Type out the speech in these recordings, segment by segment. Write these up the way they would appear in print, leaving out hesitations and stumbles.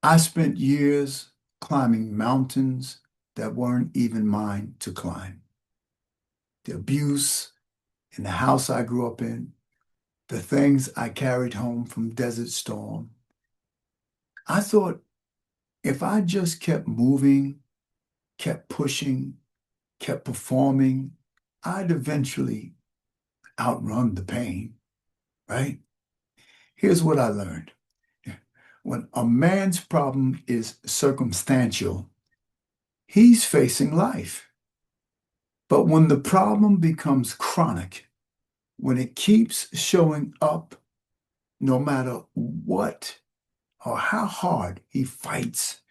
I spent years climbing mountains that weren't even mine to climb. The abuse in the house I grew up in, the things I carried home from Desert Storm. I thought if I just kept moving, kept pushing, kept performing, I'd eventually outrun the pain, right? Here's what I learned. When a man's problem is circumstantial, he's facing life. But when the problem becomes chronic, when it keeps showing up, no matter what or how hard he fights,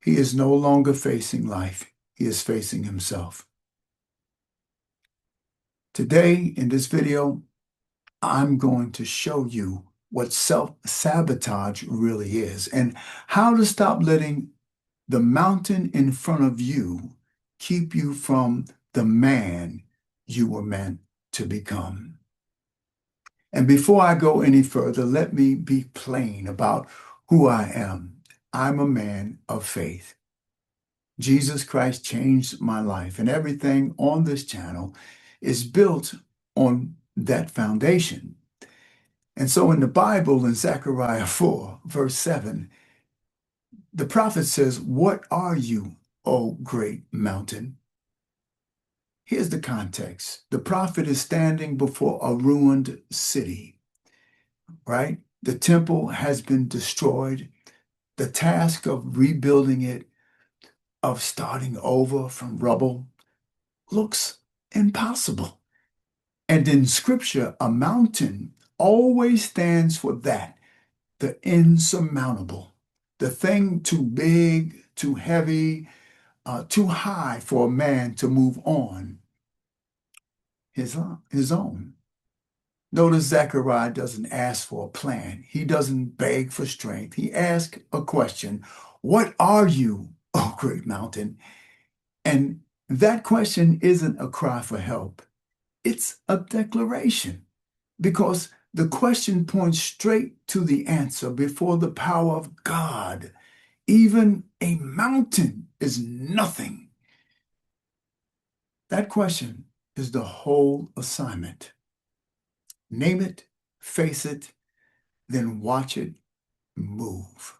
he is no longer facing life. He is facing himself. Today, in this video, I'm going to show you what self-sabotage really is and how to stop letting the mountain in front of you keep you from the man you were meant to become. And before I go any further, let me be plain about who I am. I'm a man of faith. Jesus Christ changed my life, and everything on this channel is built on that foundation. And so in the Bible, in Zechariah 4, verse 7, the prophet says, "What are you, O great mountain?" Here's the context. The prophet is standing before a ruined city, right? The temple has been destroyed. The task of rebuilding it, of starting over from rubble, looks impossible. And in scripture, a mountain always stands for that, the insurmountable, the thing too big, too heavy, too high for a man to move on his own. Notice Zechariah doesn't ask for a plan. He doesn't beg for strength. He asks a question. What are you, oh great mountain? And that question isn't a cry for help. It's a declaration because the question points straight to the answer before the power of God. Even a mountain is nothing. That question is the whole assignment. Name it, face it, then watch it move.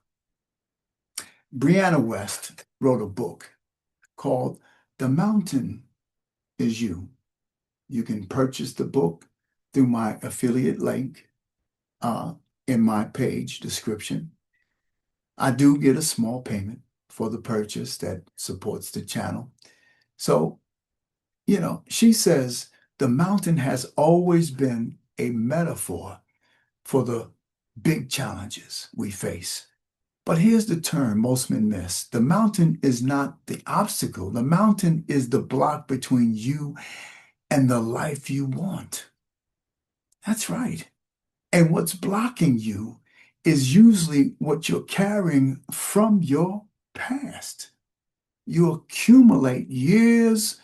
Brianna Wiest wrote a book called The Mountain Is You. You can purchase the book through my affiliate link in my page description. I do get a small payment for the purchase that supports the channel. So, she says the mountain has always been a metaphor for the big challenges we face. But here's the term most men miss. The mountain is not the obstacle. The mountain is the block between you and the life you want. That's right. And what's blocking you is usually what you're carrying from your past. You accumulate years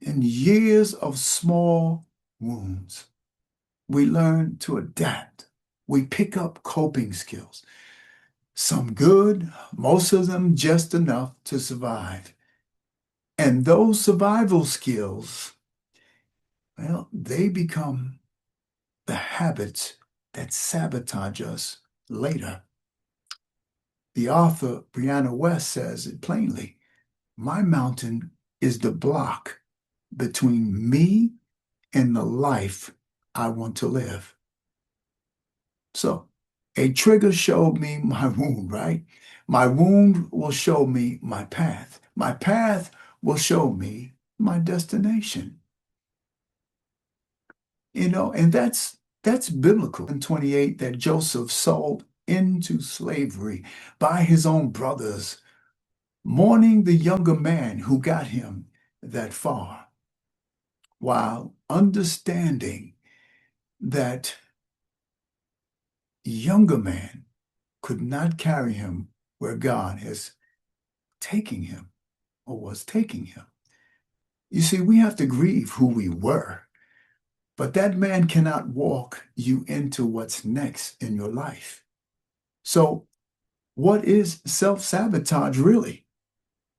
and years of small wounds. We learn to adapt. We pick up coping skills. Some good, most of them just enough to survive. And those survival skills, well, they become the habits that sabotage us later. The author, Brianna Wiest, says it plainly. My mountain is the block between me and the life I want to live. So a trigger showed me my wound, right? My wound will show me my path. My path will show me my destination. And that's biblical. In 28, that Joseph sold into slavery by his own brothers, mourning the younger man who got him that far, while understanding that younger man could not carry him where God is taking him or was taking him. You see, we have to grieve who we were, but that man cannot walk you into what's next in your life. So What is self-sabotage really?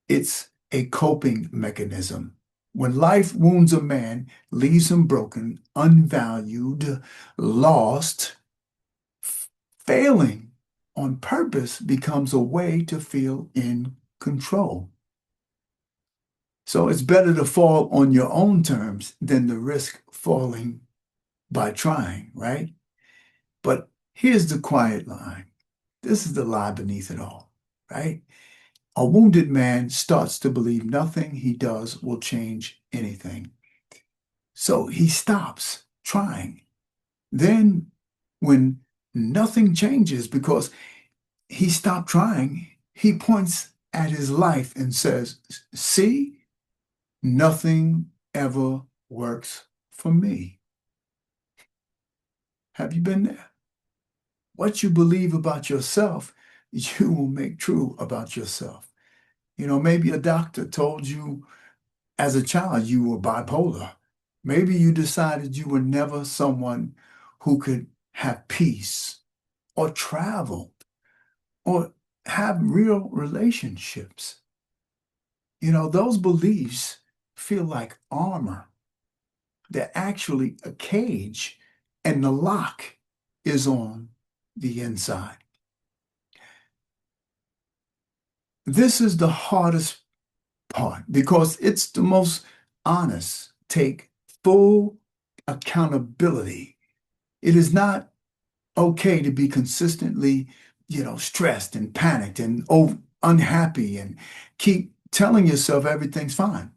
It's a coping mechanism. When life wounds a man, leaves him broken, unvalued, lost, failing on purpose becomes a way to feel in control. So it's better to fall on your own terms than to risk falling by trying, right? But here's the quiet line. This is the lie beneath it all, right? A wounded man starts to believe nothing he does will change anything. So he stops trying. Then, when nothing changes because he stopped trying, he points at his life and says, see, nothing ever works for me. Have you been there? What you believe about yourself, you will make true about yourself. Maybe a doctor told you as a child you were bipolar. Maybe you decided you were never someone who could have peace or travel or have real relationships. Those beliefs feel like armor. They're actually a cage, and the lock is on the inside. This is the hardest part because it's the most honest. Take full accountability. It is not okay to be consistently, stressed and panicked and unhappy and keep telling yourself everything's fine.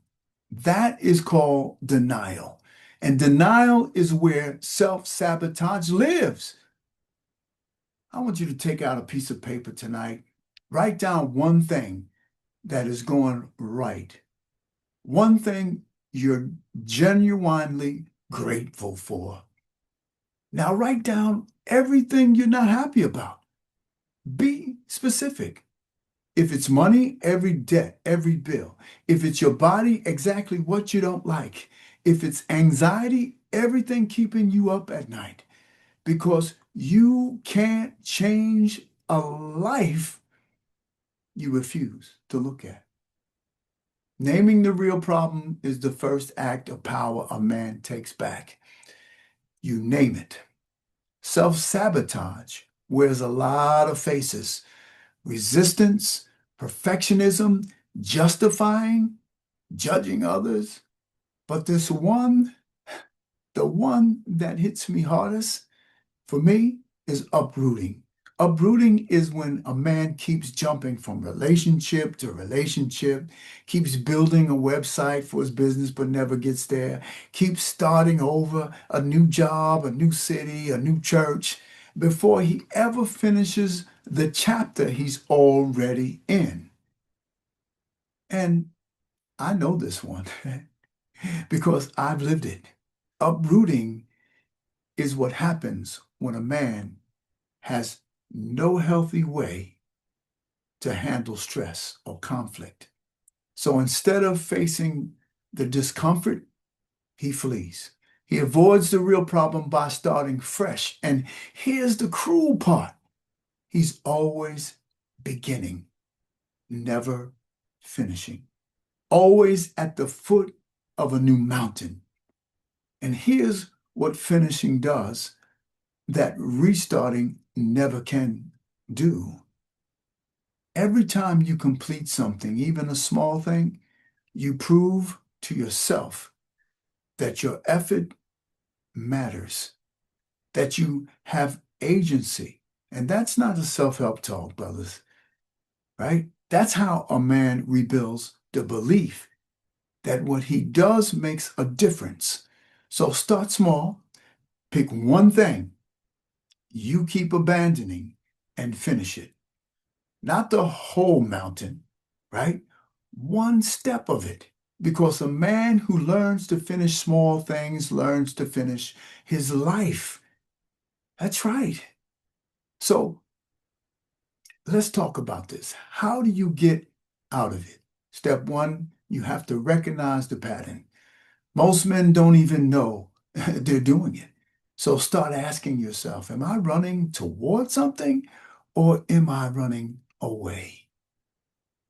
That is called denial. And denial is where self-sabotage lives. I want you to take out a piece of paper tonight, write down one thing that is going right, one thing you're genuinely grateful for. Now write down everything you're not happy about. Be specific. If it's money, every debt, every bill. If it's your body, exactly what you don't like. If it's anxiety, everything keeping you up at night. Because you can't change a life you refuse to look at. Naming the real problem is the first act of power a man takes back. You name it. Self-sabotage wears a lot of faces. Resistance, perfectionism, justifying, judging others. But this one, the one that hits me hardest for me is uprooting. Uprooting is when a man keeps jumping from relationship to relationship, keeps building a website for his business but never gets there, keeps starting over a new job, a new city, a new church, before he ever finishes the chapter he's already in. And I know this one because I've lived it. Uprooting is what happens when a man has no healthy way to handle stress or conflict. So instead of facing the discomfort, he flees. He avoids the real problem by starting fresh. And here's the cruel part. He's always beginning, never finishing. Always at the foot of a new mountain. And here's what finishing does that restarting never can do. Every time you complete something, even a small thing, you prove to yourself that your effort matters, that you have agency. And that's not a self-help talk, brothers, right? That's how a man rebuilds the belief that what he does makes a difference. So start small, pick one thing you keep abandoning and finish it. Not the whole mountain, right? One step of it. Because a man who learns to finish small things learns to finish his life. That's right. So let's talk about this. How do you get out of it? Step one, you have to recognize the pattern. Most men don't even know they're doing it. So start asking yourself, am I running toward something or am I running away.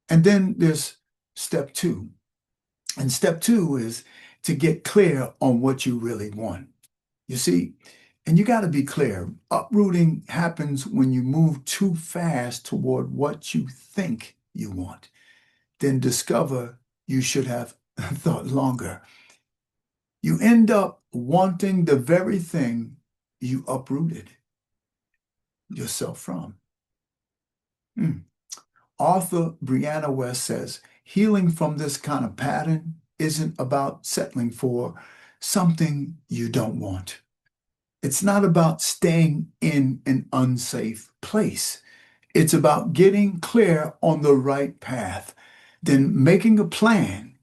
And then there's step two. And step two is to get clear on what you really want. You see, and you got to be clear. Uprooting happens when you move too fast toward what you think you want. Then discover you should have thought longer. You end up wanting the very thing you uprooted yourself from. Author Brianna Wiest says, healing from this kind of pattern isn't about settling for something you don't want. It's not about staying in an unsafe place. It's about getting clear on the right path, then making a plan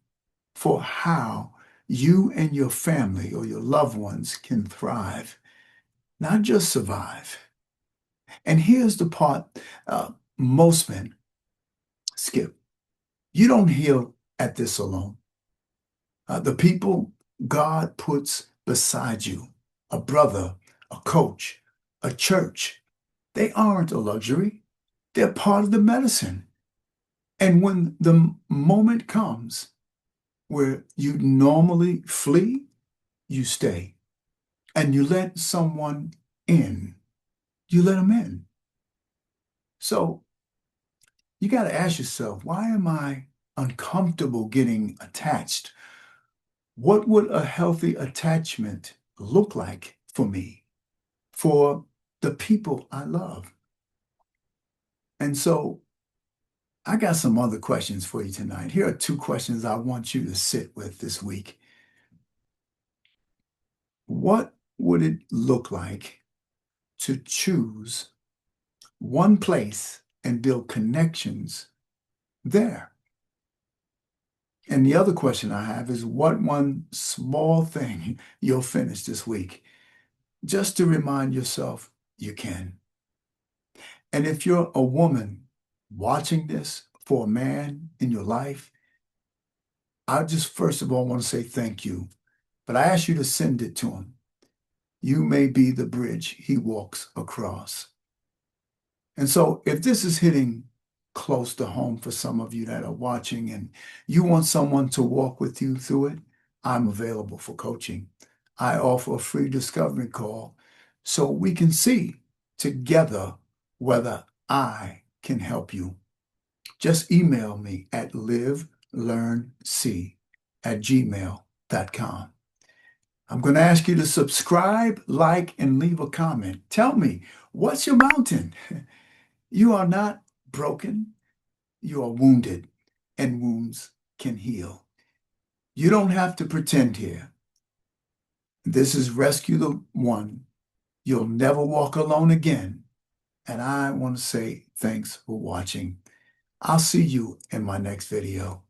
for how you and your family or your loved ones can thrive, not just survive. And here's the part most men skip. You don't heal at this alone. The people God puts beside you, a brother, a coach, a church, they aren't a luxury. They're part of the medicine. And when the moment comes where you normally flee, you stay. And you let someone in. You let them in. So you got to ask yourself, why am I uncomfortable getting attached? What would a healthy attachment look like for me, for the people I love? And so I got some other questions for you tonight. Here are two questions I want you to sit with this week. What would it look like to choose one place and build connections there? And the other question I have is, what one small thing you'll finish this week, just to remind yourself you can. And if you're a woman watching this for a man in your life, I just first of all want to say thank you. But I ask you to send it to him. You may be the bridge he walks across. And so if this is hitting close to home for some of you that are watching and you want someone to walk with you through it, I'm available for coaching. I offer a free discovery call so we can see together whether I can help you. Just email me at livelearnc@gmail.com. I'm going to ask you to subscribe, like, and leave a comment. Tell me, what's your mountain? You are not broken. You are wounded, and wounds can heal. You don't have to pretend here. This is Rescue the One. You'll never walk alone again. And I want to say thanks for watching. I'll see you in my next video.